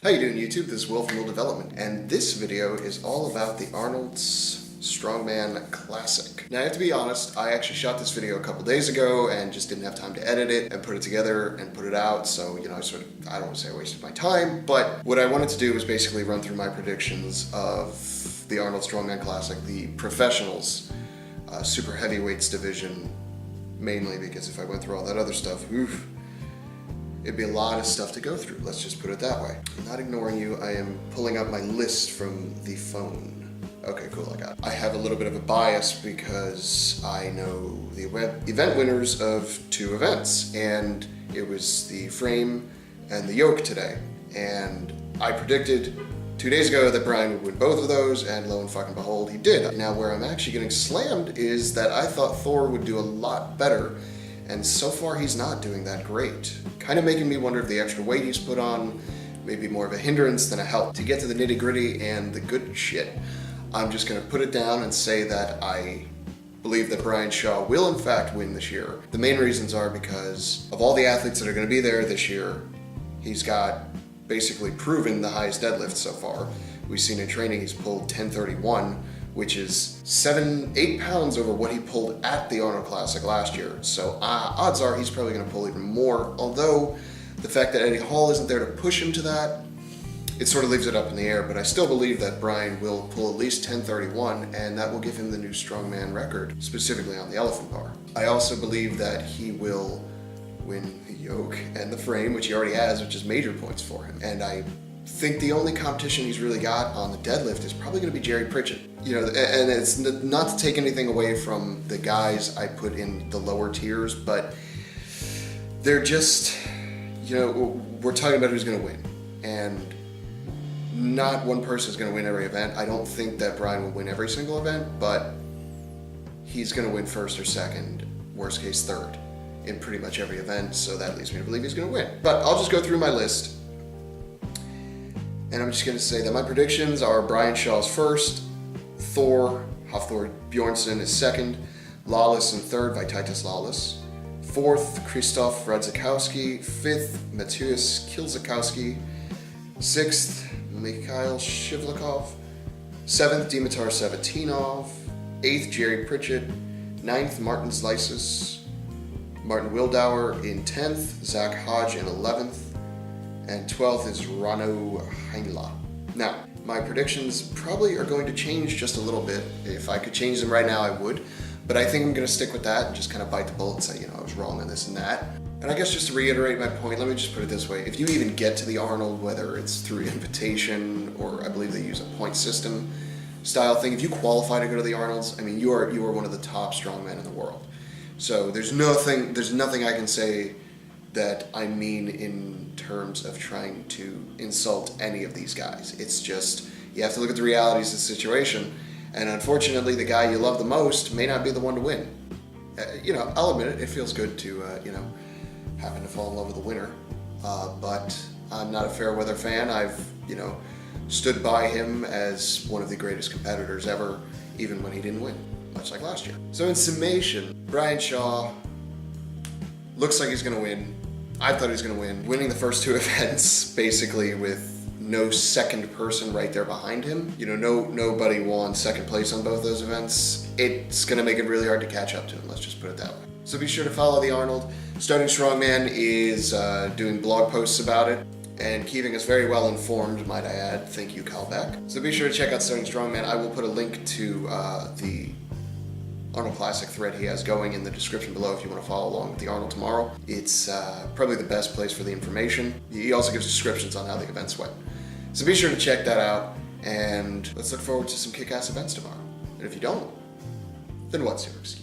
How you doing, YouTube? This is Will from Will Development, and this video is all about the Arnold's Strongman Classic. Now I have to be honest, I actually shot this video a couple days ago and just didn't have time to edit it and put it together and put it out, so I don't want to say I wasted my time, but what I wanted to do was basically run through my predictions of the Arnold Strongman Classic, the professionals, super heavyweights division, mainly because if I went through all that other stuff, oof, it'd be a lot of stuff to go through, let's just put it that way. I'm not ignoring you, I am pulling up my list from the phone. Okay, cool, I got it. I have a little bit of a bias because I know the event winners of two events, and it was the frame and the yoke today. And I predicted 2 days ago that Brian would win both of those, and lo and fucking behold, he did. Now, where I'm actually getting slammed is that I thought Thor would do a lot better, and so far he's not doing that great. Kind of making me wonder if the extra weight he's put on may be more of a hindrance than a help. To get to the nitty gritty and the good shit, I'm just gonna put it down and say that I believe that Brian Shaw will in fact win this year. The main reasons are because of all the athletes that are gonna be there this year, he's got basically proven the highest deadlift so far. We've seen in training he's pulled 1031, which is 8 pounds over what he pulled at the Arnold Classic last year. So odds are he's probably gonna pull even more, although the fact that Eddie Hall isn't there to push him to that, it sort of leaves it up in the air, but I still believe that Brian will pull at least 1031, and that will give him the new strongman record, specifically on the elephant bar. I also believe that he will win the yoke and the frame, which he already has, which is major points for him. And I think the only competition he's really got on the deadlift is probably going to be Jerry Pritchett. You know, and it's not to take anything away from the guys I put in the lower tiers, but they're just, you know, we're talking about who's going to win. And not one person is going to win every event. I don't think that Brian will win every single event, but he's going to win first or second, worst case third, in pretty much every event, so that leads me to believe he's going to win. But I'll just go through my list, and I'm just going to say that my predictions are Brian Shaw's first, Hafthor Bjornsson is second, Lawless in third, Vitatis Lawless, fourth, Krzysztof Radzikowski, fifth, Matthias Kilzakowski, sixth, Mikhail Shivlakov, seventh, Dimitar Savatinov, eighth, Jerry Pritchett, ninth, Martin Zlysis, Martin Wildauer in 10th, Zach Hodge in 11th, and 12th is Rano Heinla. Now, my predictions probably are going to change just a little bit. If I could change them right now, I would, but I think I'm going to stick with that and just kind of bite the bullet and say, you know, I was wrong on this and that. And I guess just to reiterate my point, let me just put it this way. If you even get to the Arnold, whether it's through invitation or I believe they use a point system style thing, if you qualify to go to the Arnolds, I mean, you are one of the top strongmen in the world. So there's nothing I can say that I mean in terms of trying to insult any of these guys. It's just, you have to look at the realities of the situation, and unfortunately the guy you love the most may not be the one to win. You know, I'll admit it, it feels good to, you know, happen to fall in love with the winner, but I'm not a fair weather fan. I've, you know, stood by him as one of the greatest competitors ever, even when he didn't win, much like last year. So in summation, Brian Shaw looks like he's gonna win. I thought he was gonna win. Winning the first two events, basically with no second person right there behind him. You know, nobody won second place on both those events. It's gonna make it really hard to catch up to him, let's just put it that way. So be sure to follow the Arnold. Starting Strongman is doing blog posts about it and keeping us very well informed, might I add. Thank you, Kyle Beck. So be sure to check out Starting Strongman. I will put a link to the Arnold Classic thread he has going in the description below if you want to follow along with the Arnold tomorrow. It's probably the best place for the information. He also gives descriptions on how the events went. So be sure to check that out, and let's look forward to some kick-ass events tomorrow. And if you don't, then what's your excuse?